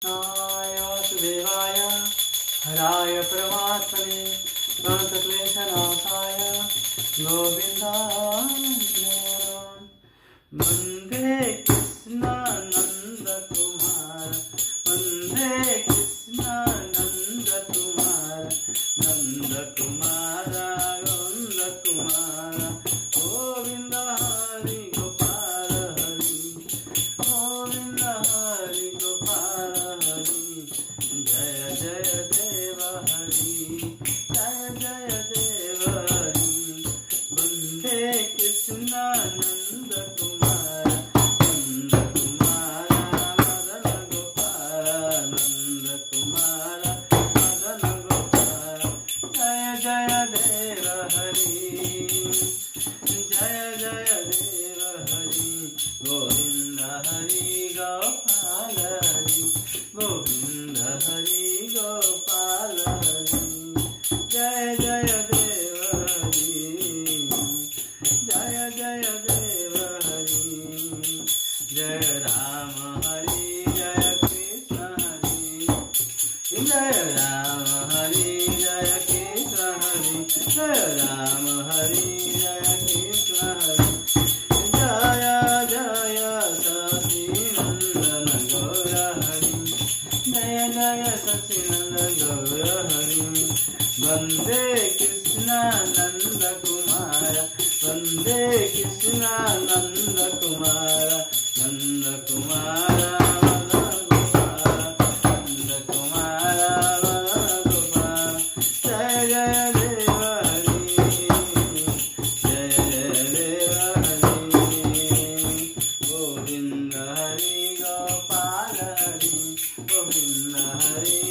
कृष्णाय वासुदेवाय हराय परमात्मने प्रणतक्लेशनाशाय गोविन्दाय वन्दे कृष्णानन्दकुमार वन्दे कृष्णानन्दकुमार नन्दकुमार नन्दकुमार गोविन्द हरि गोपाल हरि गोविन्द हरि गोपाल हरि जय जय देव हरि जय जय देव हरि वन्दे कृष्णानन्दकुमार नन्दकुमार मदन गोपाल नन्दकुमार मदन गोपाल जय जय देव हरि जय जय देव हरि गोविन्द हरि गोपाल हरि गोविन्द हरि गोपाल हरि जय जय देव हरि जय जय देव हरि जय राम हरि जय कृष्ण हरि जय राम हरि जय कृष्ण हरि जय राम हरि जय कृष्ण हरि जय जय सचिनंदन गौर हरि जय जय सचिनंदन गौर हरि वन्दे कृष्णानन्दकुमार वन्दे कृष्णानन्दकुमार नन्दकुमार नन्दकुमार नन्दकुमार नन्दकुमार जय जय देव हरि जय जय देव हरि गोविन्द हरि गोपाल हरि गोविन्द हरि